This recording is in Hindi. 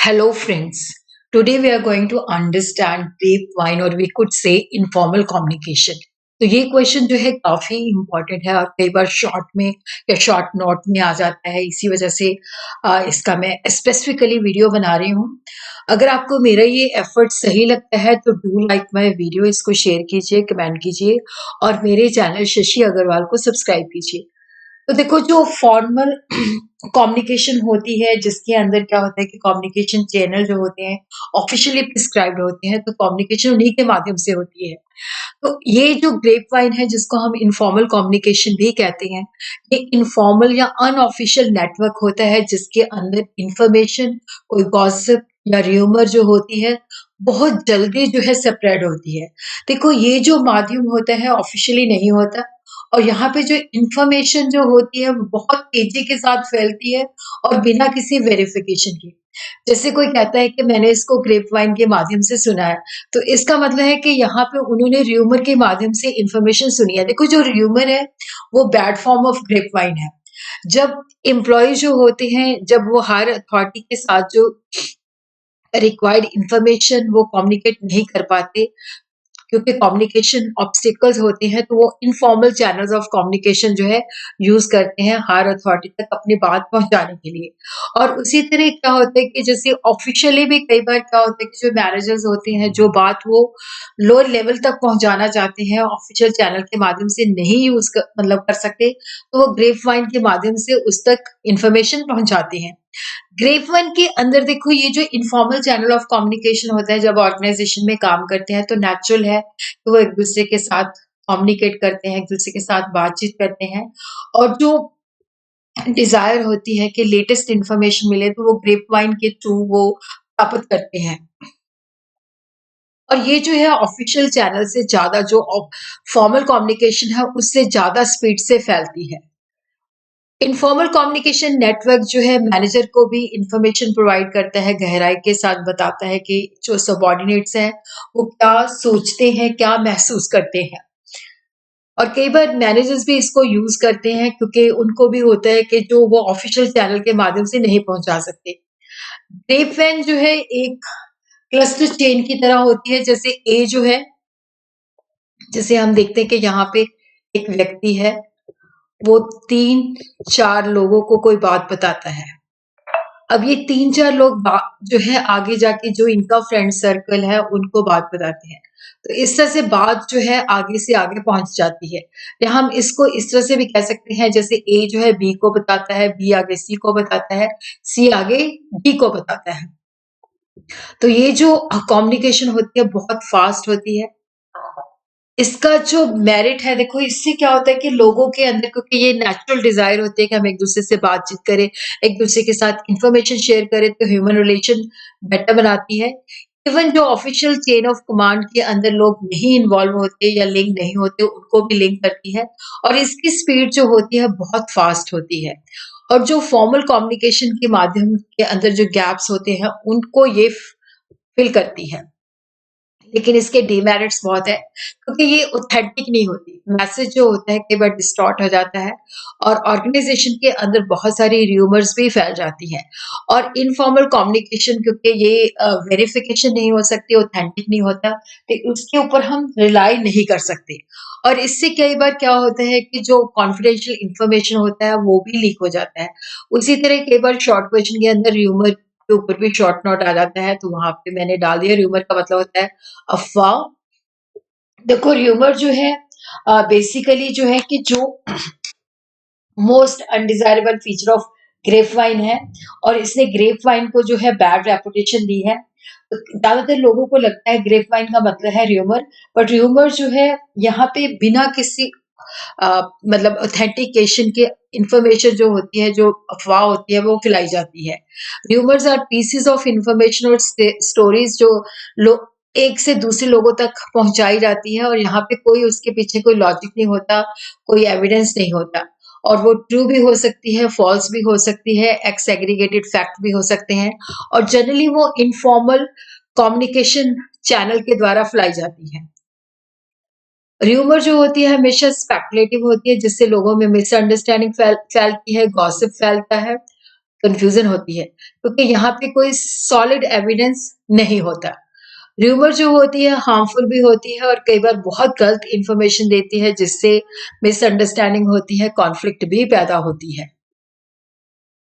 Hello, friends. Today we are going to understand grapevine or we could say informal communication. तो ये क्वेश्चन जो है काफी इम्पोर्टेंट है और कई बार शॉर्ट में या शॉर्ट नोट में आ जाता है। इसी वजह से इसका मैं स्पेसिफिकली वीडियो बना रही हूँ। अगर आपको मेरा ये एफर्ट सही लगता है तो डू लाइक माय वीडियो, इसको शेयर कीजिए, कमेंट कीजिए और मेरे चैनल शशि अग्रवाल को सब्सक्राइब कीजिए। तो देखो, जो फॉर्मल कम्युनिकेशन होती है जिसके अंदर क्या होता है कि कम्युनिकेशन चैनल जो होते हैं ऑफिशियली प्रिस्क्राइब्ड होते हैं, तो कम्युनिकेशन उन्हीं के माध्यम से होती है। तो ये जो ग्रेप वाइन है जिसको हम इनफॉर्मल कम्युनिकेशन भी कहते हैं, ये इनफॉर्मल या अनऑफिशियल नेटवर्क होता है जिसके अंदर इंफॉर्मेशन, कोई गॉसिप या र्यूमर जो होती है बहुत जल्दी जो है स्प्रेड होती है। देखो, ये जो माध्यम होता है ऑफिशियली नहीं होता और यहाँ पे जो इंफॉर्मेशन जो होती है वो बहुत तेजी के साथ फैलती है और बिना किसी वेरिफिकेशन के। जैसे कोई कहता है कि मैंने इसको ग्रेप वाइन के माध्यम से सुना है, तो इसका मतलब है कि यहाँ पे उन्होंने र्यूमर के माध्यम से इंफॉर्मेशन सुनी है। देखो, जो र्यूमर है वो bad form of grape wine है। जब एम्प्लॉय जो होते हैं, जब वो हायर अथॉरिटी के साथ जो रिक्वायर्ड इंफॉर्मेशन वो कम्युनिकेट नहीं कर पाते क्योंकि कम्युनिकेशन ऑब्स्टिकल्स होते हैं, तो वो इनफॉर्मल चैनल्स ऑफ कम्युनिकेशन जो है यूज करते हैं हायर अथॉरिटी तक अपनी बात पहुंचाने के लिए। और उसी तरह क्या होता है कि जैसे ऑफिशियली भी कई बार क्या होता है कि जो मैनेजर्स होते हैं जो बात वो लोअर लेवल तक पहुंचाना चाहते हैं ऑफिशियल चैनल के माध्यम से नहीं मतलब कर सकते, तो वो ग्रेप वाइन के माध्यम से उस तक इंफॉर्मेशन पहुंचाते हैं। ग्रेप वन के अंदर देखो, ये जो इनफॉर्मल चैनल ऑफ कम्युनिकेशन होता है, जब ऑर्गेनाइजेशन में काम करते हैं तो नेचुरल है कि वो एक दूसरे के साथ कम्युनिकेट करते हैं, एक दूसरे के साथ बातचीत करते हैं और जो डिजायर होती है कि लेटेस्ट इंफॉर्मेशन मिले तो वो ग्रेप वाइन के थ्रू वो प्राप्त करते हैं। और ये जो है ऑफिशियल चैनल से ज्यादा जो फॉर्मल कम्युनिकेशन है उससे ज्यादा स्पीड से फैलती है। इनफॉर्मल कम्युनिकेशन नेटवर्क जो है मैनेजर को भी इंफॉर्मेशन प्रोवाइड करता है, गहराई के साथ बताता है कि जो सबॉर्डिनेट्स हैं वो क्या सोचते हैं, क्या महसूस करते हैं। और कई बार मैनेजर्स भी इसको यूज करते हैं क्योंकि उनको भी होता है कि जो वो ऑफिशियल चैनल के माध्यम से नहीं पहुंचा सकते। ग्रेप वैन जो है एक क्लस्टर चेन की तरह होती है। जैसे ए जो है, जैसे हम देखते हैं कि यहाँ पे एक व्यक्ति है, वो 3-4 लोगों को कोई बात बताता है। अब ये 3-4 लोग जो है आगे जाके जो इनका फ्रेंड सर्कल है उनको बात बताते हैं। तो इस तरह से बात जो है आगे से आगे पहुंच जाती है। या हम इसको इस तरह से भी कह सकते हैं, जैसे ए जो है बी को बताता है, बी आगे सी को बताता है, सी आगे डी को बताता है। तो ये जो कम्युनिकेशन होती है बहुत फास्ट होती है। इसका जो मेरिट है, देखो इससे क्या होता है कि लोगों के अंदर, क्योंकि ये नेचुरल डिजायर होती है कि हम एक दूसरे से बातचीत करें, एक दूसरे के साथ इंफॉर्मेशन शेयर करें, तो ह्यूमन रिलेशन बेटर बनाती है। इवन जो ऑफिशियल चेन ऑफ कमांड के अंदर लोग नहीं इन्वॉल्व होते या लिंक नहीं होते, उनको भी लिंक करती है और इसकी स्पीड जो होती है बहुत फास्ट होती है। और जो फॉर्मल कम्युनिकेशन के माध्यम के अंदर जो गैप्स होते हैं उनको ये फिल करती है। लेकिन इसके डीमेरिट्स बहुत है क्योंकि ये ऑथेंटिक नहीं होती। मैसेज जो होता है कई बार डिस्टॉर्ट हो जाता है और ऑर्गेनाइजेशन के अंदर बहुत सारी र्यूमर्स भी फैल जाती हैं। और इनफॉर्मल कम्युनिकेशन क्योंकि ये वेरिफिकेशन नहीं हो सकती, ऑथेंटिक नहीं होता, तो उसके ऊपर हम रिलाई नहीं कर सकते। और इससे कई बार क्या होता है कि जो कॉन्फिडेंशियल इंफॉर्मेशन होता है वो भी लीक हो जाता है। उसी तरह कई बार शॉर्ट क्वेश्चन के अंदर र्यूमर के ऊपर भी शॉर्ट नोट आ जाता है, तो वहां पे मैंने डाल दिया। र्यूमर का मतलब होता है अफ़वाह। देखो, र्यूमर जो है बेसिकली जो है कि जो most undesirable feature of grape wine है और इसने ग्रेप वाइन को जो है बैड रेपुटेशन दी है। तो ज्यादातर लोगों को लगता है ग्रेप वाइन का मतलब है र्यूमर, बट र्यूमर जो है यहाँ पे बिना किसी मतलब ऑथेंटिकेशन के इंफॉर्मेशन जो होती है, जो अफवाह होती है, वो फैलाई जाती है। Rumours are pieces of information और स्टोरीज जो लोग एक से दूसरे लोगों तक पहुंचाई जाती है और यहाँ पे कोई उसके पीछे कोई लॉजिक नहीं होता, कोई एविडेंस नहीं होता। और वो ट्रू भी हो सकती है, फॉल्स भी हो सकती है, एक्स एग्रीगेटेड फैक्ट भी हो सकते हैं और जनरली वो इनफॉर्मल कम्युनिकेशन चैनल के द्वारा फैलाई जाती है। र्यूमर जो होती है हमेशा स्पेकुलेटिव होती है जिससे लोगों में मिसअंडरस्टैंडिंग फैलती है, गॉसिप फैलता है। कन्फ्यूज़न होती है, क्योंकि यहाँ पे कोई सॉलिड एविडेंस नहीं होता। र्यूमर जो होती है हार्मफुल भी होती है और कई बार बहुत गलत इन्फॉर्मेशन देती है जिससे मिसअंडरस्टैंडिंग होती है, कॉन्फ्लिक्ट भी पैदा होती है।